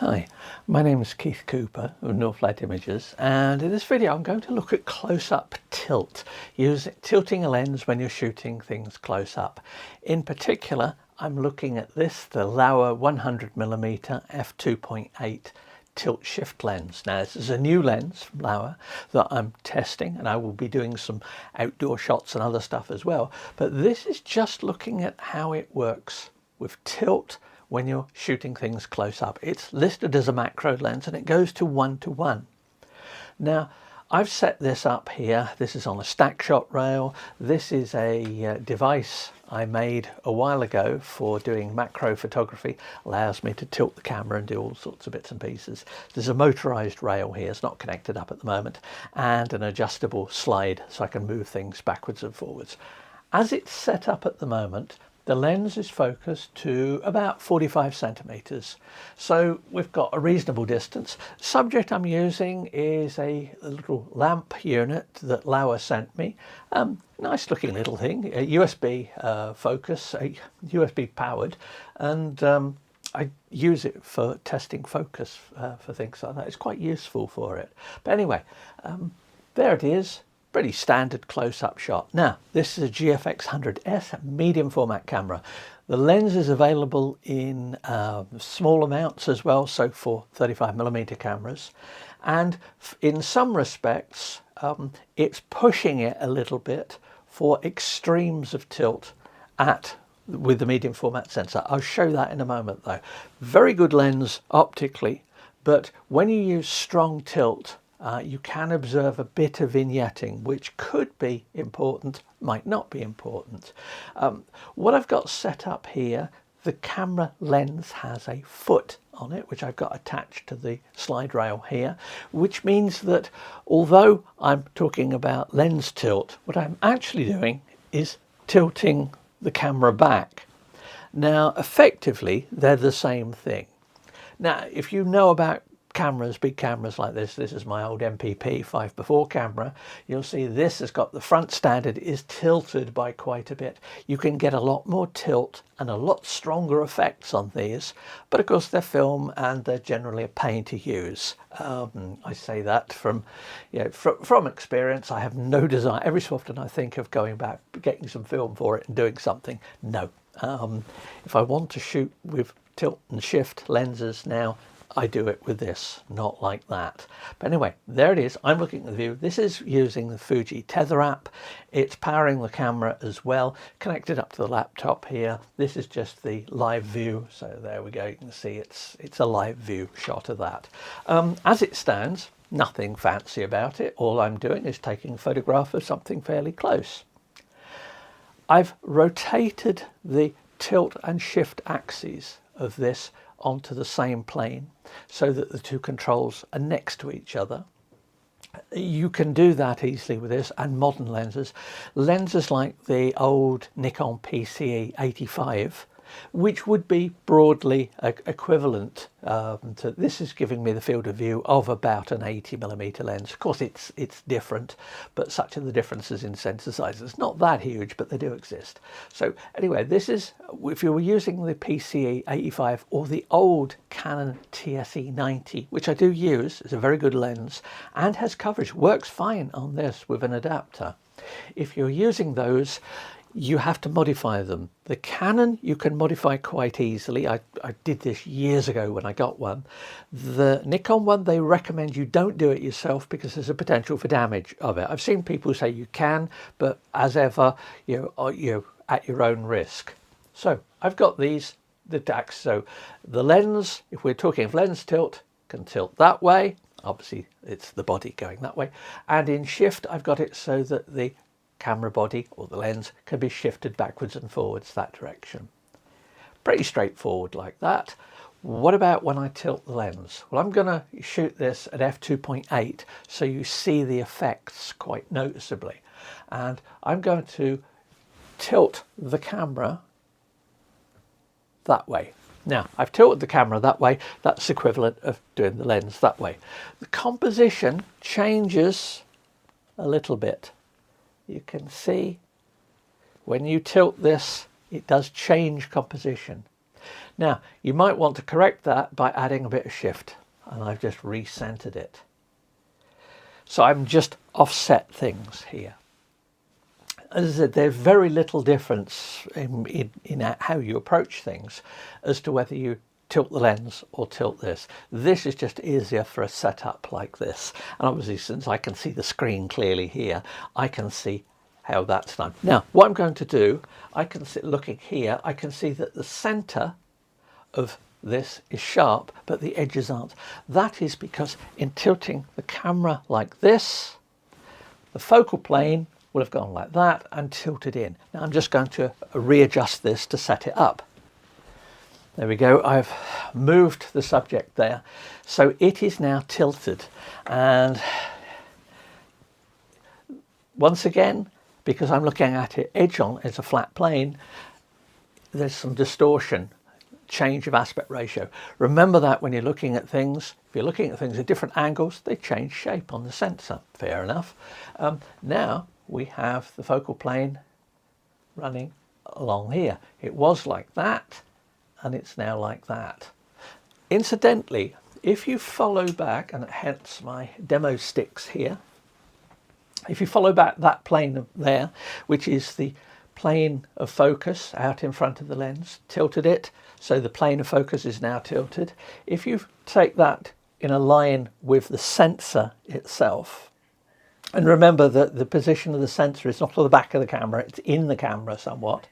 Hi, my name is Keith Cooper of Northlight Images, and in this video I'm going to look at close-up tilt, tilting a lens when you're shooting things close up. In particular, I'm looking at this, the Laowa 100mm f2.8 tilt shift lens. Now this is a new lens from Laowa that I'm testing, and I will be doing some outdoor shots and other stuff as well, but this is just looking at how it works with tilt when you're shooting things close up. It's listed as a macro lens and it goes to 1:1. Now I've set this up here. This is on a stack shot rail. This is a device I made a while ago for doing macro photography. Allows me to tilt the camera and do all sorts of bits and pieces. There's a motorized rail here, it's not connected up at the moment, and an adjustable slide so I can move things backwards and forwards. As it's set up at the moment, the lens is focused to about 45 centimeters. So we've got a reasonable distance. Subject I'm using is a little lamp unit that Laowa sent me. Nice looking little thing, a USB focus, a USB powered, and I use it for testing focus for things like that. It's quite useful for it. But anyway, there it is. Pretty standard close-up shot. Now this is a GFX100S medium format camera. The lens is available in small amounts as well, so for 35mm cameras, and in some respects it's pushing it a little bit for extremes of tilt with the medium format sensor. I'll show that in a moment though. Very good lens optically, but when you use strong tilt you can observe a bit of vignetting, which could be important, might not be important. What I've got set up here, the camera lens has a foot on it, which I've got attached to the slide rail here, which means that although I'm talking about lens tilt, what I'm actually doing is tilting the camera back. Now, effectively, they're the same thing. Now, if you know about cameras, big cameras like this is my old MPP 5x4 camera, you'll see this has got the front standard is tilted by quite a bit. You can get a lot more tilt and a lot stronger effects on these, but of course they're film and they're generally a pain to use. I say that from experience. I have no desire. Every so often I think of going back, getting some film for it and doing something. No. If I want to shoot with tilt and shift lenses now, I do it with this, not like that. But anyway, there it is. I'm looking at the view. This is using the Fuji Tether app. It's powering the camera as well, connected up to the laptop here. This is just the live view. So there we go. You can see it's a live view shot of that. As it stands, nothing fancy about it. All I'm doing is taking a photograph of something fairly close. I've rotated the tilt and shift axes of this onto the same plane so that the two controls are next to each other. You can do that easily with this and modern lenses. Lenses like the old Nikon PCE 85, which would be broadly equivalent to this, is giving me the field of view of about an 80mm lens. Of course it's different, but such are the differences in sensor sizes. Not that huge, but they do exist. So anyway, this is, if you were using the PCE 85 or the old Canon TSE 90, which I do use, it's a very good lens and has coverage, works fine on this with an adapter. If you're using those, you have to modify them. The Canon you can modify quite easily. I did this years ago when I got one. The Nikon one, they recommend you don't do it yourself because there's a potential for damage of it. I've seen people say you can, but as ever, you're at your own risk. So I've got the DAX. So the lens, if we're talking of lens tilt, can tilt that way. Obviously it's the body going that way. And in shift, I've got it so that the camera body or the lens can be shifted backwards and forwards that direction. Pretty straightforward like that. What about when I tilt the lens? Well, I'm going to shoot this at f2.8 so you see the effects quite noticeably, and I'm going to tilt the camera that way. Now I've tilted the camera that way. That's equivalent of doing the lens that way. The composition changes a little bit. You can see when you tilt this, it does change composition. Now, you might want to correct that by adding a bit of shift, and I've just recentered it. So I'm just offset things here. As I said, there's very little difference in how you approach things as to whether you tilt the lens or tilt this. This is just easier for a setup like this. And obviously, since I can see the screen clearly here, I can see how that's done. Now, what I'm going to do, I can see, looking here, I can see that the center of this is sharp, but the edges aren't. That is because in tilting the camera like this, the focal plane will have gone like that and tilted in. Now I'm just going to readjust this to set it up. There we go. I've moved the subject there. So it is now tilted. And once again, because I'm looking at it edge on, it's a flat plane, there's some distortion, change of aspect ratio. Remember that when you're looking at things, if you're looking at things at different angles, they change shape on the sensor. Fair enough. Now we have the focal plane running along here. It was like that, and it's now like that. Incidentally, if you follow back, and hence my demo sticks here, if you follow back that plane there, which is the plane of focus out in front of the lens, tilted it, so the plane of focus is now tilted. If you take that in a line with the sensor itself, and remember that the position of the sensor is not on the back of the camera, it's in the camera somewhat.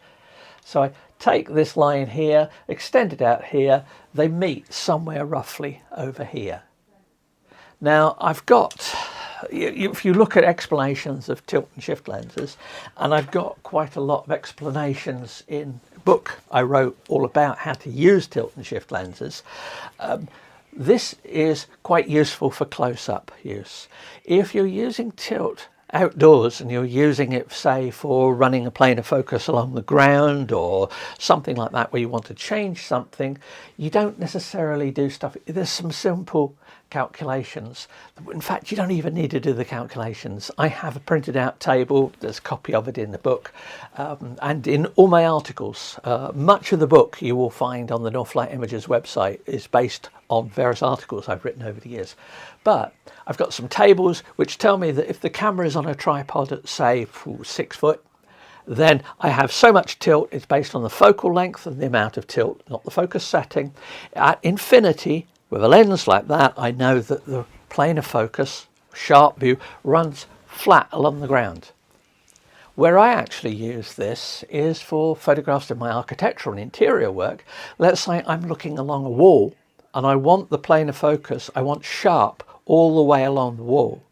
So I take this line here, extend it out here, they meet somewhere roughly over here. Now I've got, if you look at explanations of tilt and shift lenses, and I've got quite a lot of explanations in a book I wrote all about how to use tilt and shift lenses. This is quite useful for close-up use. If you're using tilt outdoors and you're using it, say, for running a plane of focus along the ground or something like that where you want to change something, you don't necessarily do stuff. There's some simple calculations. In fact, you don't even need to do the calculations. I have a printed out table, there's a copy of it in the book, and in all my articles. Much of the book you will find on the Northlight Images website is based on various articles I've written over the years. But I've got some tables which tell me that if the camera is on a tripod at, say, 6 foot, then I have so much tilt. It's based on the focal length and the amount of tilt, not the focus setting. At infinity, with a lens like that, I know that the plane of focus, sharp view, runs flat along the ground. Where I actually use this is for photographs in my architectural and interior work. Let's say I'm looking along a wall and I want the plane of focus, I want sharp all the way along the wall.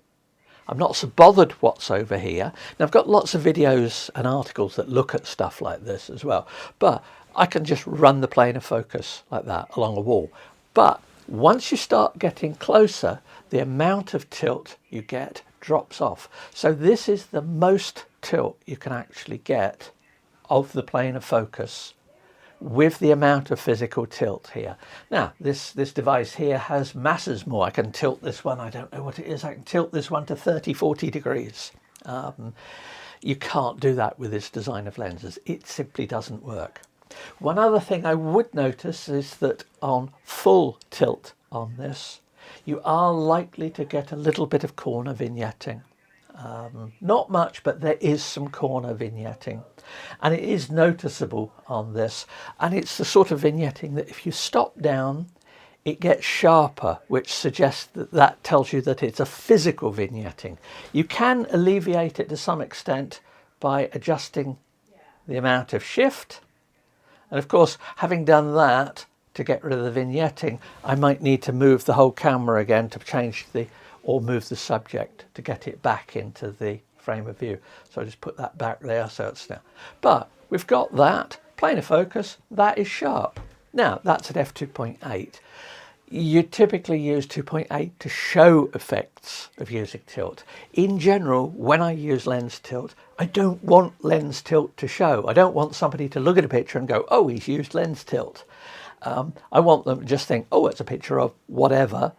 I'm not so bothered what's over here. Now I've got lots of videos and articles that look at stuff like this as well, but I can just run the plane of focus like that along a wall. But once you start getting closer, the amount of tilt you get drops off. So this is the most tilt you can actually get of the plane of focus with the amount of physical tilt here. Now, this device here has masses more. I can tilt this one, I don't know what it is, I can tilt this one to 30, 40 degrees. You can't do that with this design of lenses. It simply doesn't work. One other thing I would notice is that on full tilt on this, you are likely to get a little bit of corner vignetting. Not much, but there is some corner vignetting, and it is noticeable on this, and it's the sort of vignetting that if you stop down it gets sharper, which suggests that tells you that it's a physical vignetting. You can alleviate it to some extent by adjusting the amount of shift, and of course, having done that, to get rid of the vignetting, I might need to move the whole camera again to change or move the subject to get it back into the frame of view. So I just put that back there so it's now. But we've got that plane of focus, that is sharp. Now that's at f2.8. You typically use 2.8 to show effects of using tilt. In general, when I use lens tilt, I don't want lens tilt to show. I don't want somebody to look at a picture and go, oh, he's used lens tilt. I want them to just think, oh, it's a picture of whatever,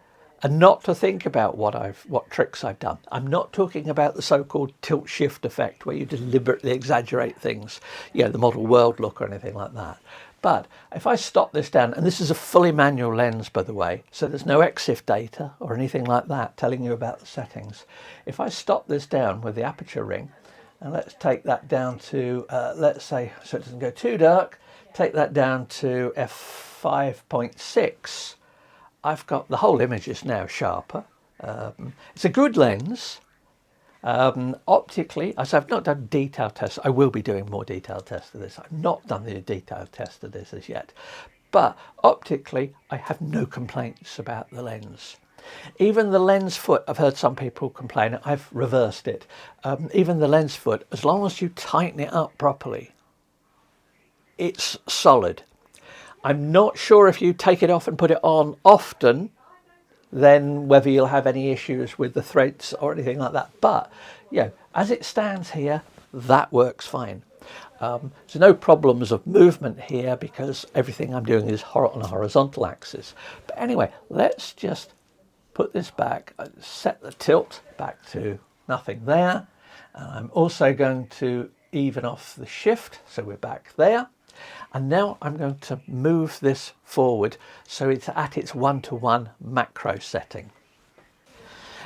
and not to think about what tricks I've done. I'm not talking about the so-called tilt shift effect where you deliberately exaggerate things, the model world look or anything like that. But if I stop this down, and this is a fully manual lens, by the way, so there's no EXIF data or anything like that telling you about the settings. If I stop this down with the aperture ring, and let's take that down to, let's say, so it doesn't go too dark, take that down to f5.6, I've got the whole image is now sharper. It's a good lens. Optically, as I've not done detailed tests, I will be doing more detailed tests of this. I've not done the detailed test of this as yet, but optically, I have no complaints about the lens. Even the lens foot, I've heard some people complain, I've reversed it. Even the lens foot, as long as you tighten it up properly, it's solid. I'm not sure if you take it off and put it on often, then whether you'll have any issues with the threads or anything like that. But yeah, as it stands here, that works fine. There's no problems of movement here because everything I'm doing is on a horizontal axis. But anyway, let's just put this back, set the tilt back to nothing there. And I'm also going to even off the shift, so we're back there. And now I'm going to move this forward so it's at its 1:1 macro setting.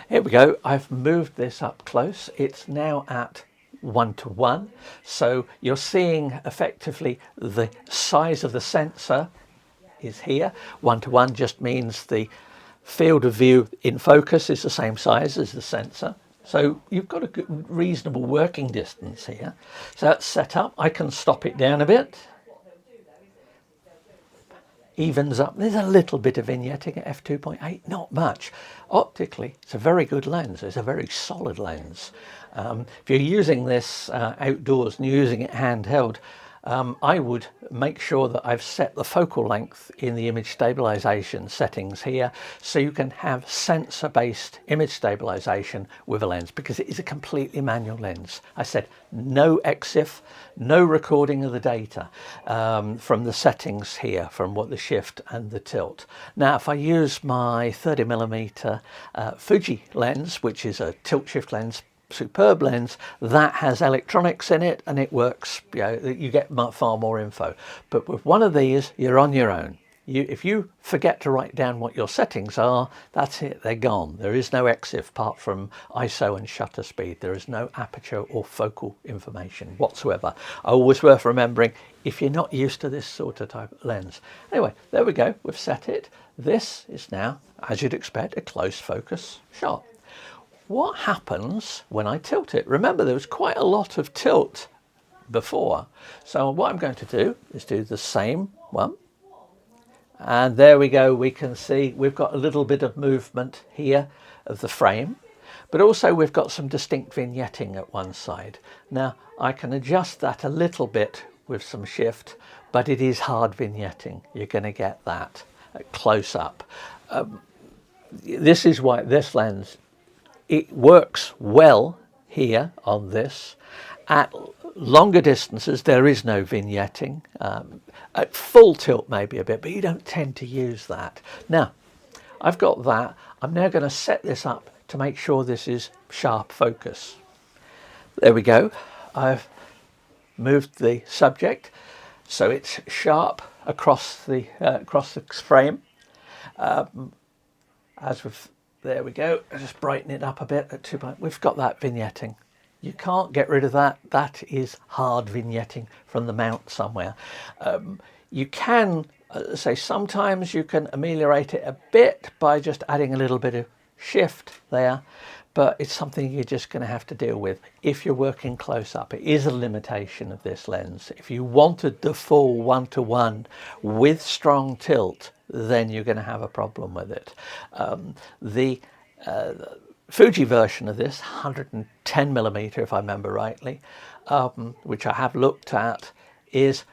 Here we go. I've moved this up close. It's now at 1:1. So you're seeing effectively the size of the sensor is here. 1:1 just means the field of view in focus is the same size as the sensor. So you've got a good, reasonable working distance here. So that's set up. I can stop it down a bit. Evens up. There's a little bit of vignetting at f2.8, not much. Optically, it's a very good lens. It's a very solid lens. If you're using this outdoors and you're using it handheld, I would make sure that I've set the focal length in the image stabilization settings here, so you can have sensor-based image stabilization with a lens, because it is a completely manual lens. I said no EXIF, no recording of the data from the settings here, from what the shift and the tilt. Now, if I use my 30mm Fuji lens, which is a tilt shift lens, superb lens, that has electronics in it and it works, you know, you get far more info. But with one of these, you're on your own. If you forget to write down what your settings are, that's it, they're gone. There is no EXIF apart from ISO and shutter speed. There is no aperture or focal information whatsoever. Always worth remembering if you're not used to this sort of type of lens. Anyway, there we go, we've set it. This is now, as you'd expect, a close focus shot. What happens when I tilt it? Remember, there was quite a lot of tilt before. So what I'm going to do is do the same one. And there we go. We can see we've got a little bit of movement here of the frame, but also we've got some distinct vignetting at one side. Now, I can adjust that a little bit with some shift, but it is hard vignetting. You're going to get that close up. This is why this lens, it works well here on this. At longer distances, there is no vignetting. At full tilt, maybe a bit, but you don't tend to use that. Now, I've got that. I'm now going to set this up to make sure this is sharp focus. There we go. I've moved the subject so it's sharp across the frame. There we go. I'll just brighten it up a bit at 2. We've got that vignetting. You can't get rid of that. That is hard vignetting from the mount somewhere. You can say sometimes you can ameliorate it a bit by just adding a little bit of shift there, but it's something you're just going to have to deal with if you're working close up. It is a limitation of this lens. If you wanted the full 1:1 with strong tilt, then you're going to have a problem with it. The Fuji version of this, 110mm if I remember rightly, which I have looked at, is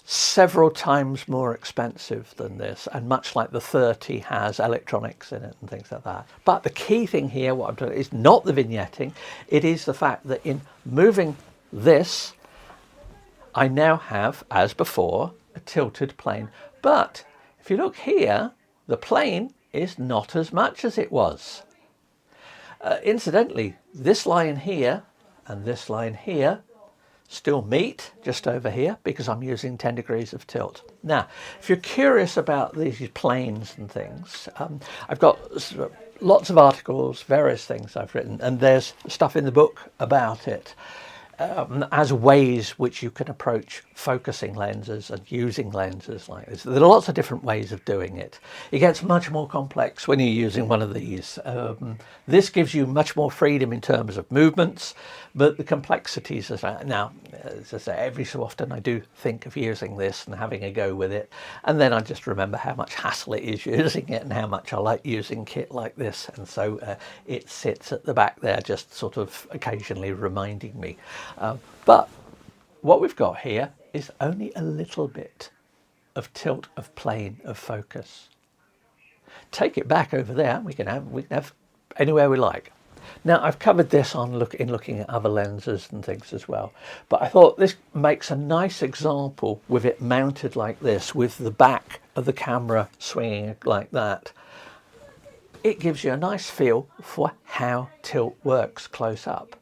several times more expensive than this, and much like the 30 has electronics in it and things like that. But the key thing here, what I'm doing, is not the vignetting, it is the fact that in moving this, I now have, as before, a tilted plane. But if you look here, the plane is not as much as it was. Incidentally, this line here and this line here still meet just over here because I'm using 10 degrees of tilt. Now, if you're curious about these planes and things, I've got lots of articles, various things I've written, and there's stuff in the book about it. As ways which you can approach focusing lenses and using lenses like this. There are lots of different ways of doing it. It gets much more complex when you're using one of these. This gives you much more freedom in terms of movements, but the complexities are now, as I say, every so often I do think of using this and having a go with it, and then I just remember how much hassle it is using it and how much I like using kit like this, and so it sits at the back there just sort of occasionally reminding me. But what we've got here is only a little bit of tilt, of plane, of focus. Take it back over there, we can have anywhere we like. Now, I've covered this in looking at other lenses and things as well, but I thought this makes a nice example with it mounted like this, with the back of the camera swinging like that. It gives you a nice feel for how tilt works close up.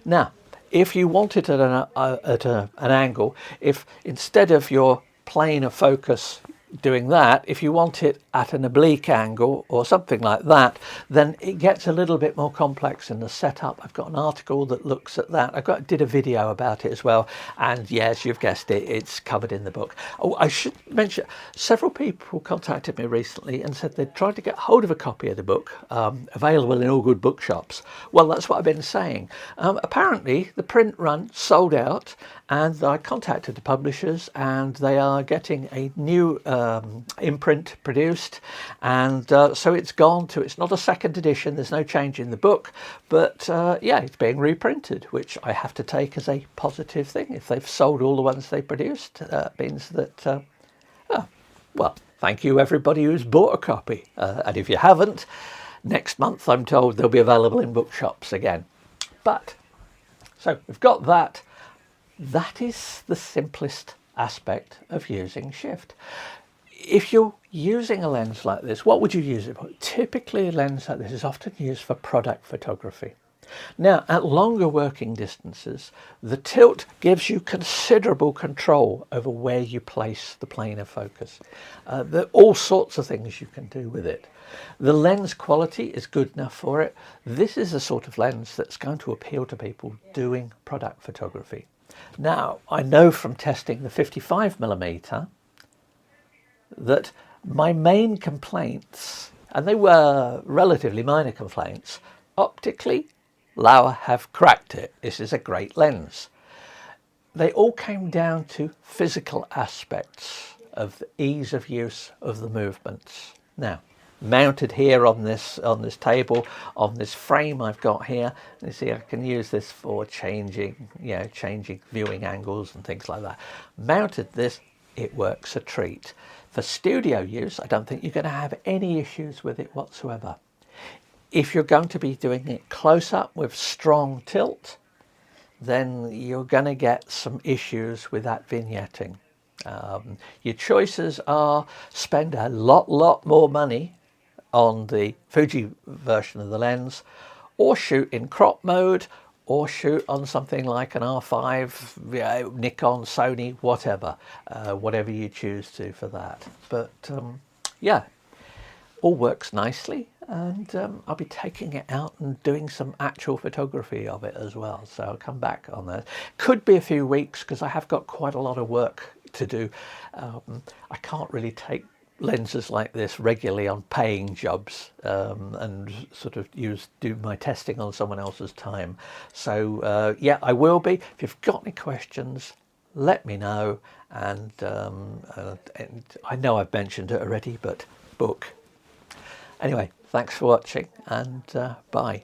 Now, if you want it at an angle, if instead of your plane of focus doing that, if you want it at an oblique angle or something like that, then it gets a little bit more complex in the setup. I've got an article that looks at that. Did a video about it as well, and yes, you've guessed it, it's covered in the book. Oh, I should mention, several people contacted me recently and said they'd tried to get hold of a copy of the book, available in all good bookshops. Well, that's what I've been saying. Apparently the print run sold out, and I contacted the publishers and they are getting a new imprint produced, and so it's not a second edition, there's no change in the book, but yeah, it's being reprinted, which I have to take as a positive thing. If they've sold all the ones they produced, means that well, thank you everybody who's bought a copy, and if you haven't, next month I'm told they'll be available in bookshops again. But so we've got that. That is the simplest aspect of using shift. If you're using a lens like this, what would you use it for? Typically a lens like this is often used for product photography. Now, at longer working distances, the tilt gives you considerable control over where you place the plane of focus. There are all sorts of things you can do with it. The lens quality is good enough for it. This is the sort of lens that's going to appeal to people doing product photography. Now, I know from testing the 55mm that my main complaints, and they were relatively minor complaints, optically, Laowa have cracked it. This is a great lens. They all came down to physical aspects of the ease of use of the movements. Now, mounted here on this table, on this frame I've got here, you see I can use this for changing viewing angles and things like that. Mounted this, it works a treat. For studio use, I don't think you're going to have any issues with it whatsoever. If you're going to be doing it close up with strong tilt, then you're going to get some issues with that vignetting. Your choices are spend a lot more money on the Fuji version of the lens, or shoot in crop mode, or shoot on something like an R5, Nikon, Sony, whatever you choose to for that. But yeah, all works nicely, and I'll be taking it out and doing some actual photography of it as well, so I'll come back on that. Could be a few weeks because I have got quite a lot of work to do. I can't really take lenses like this regularly on paying jobs and sort of do my testing on someone else's time. So yeah, I will be. If you've got any questions, let me know, and I know I've mentioned it already, but book. Anyway, thanks for watching, and bye.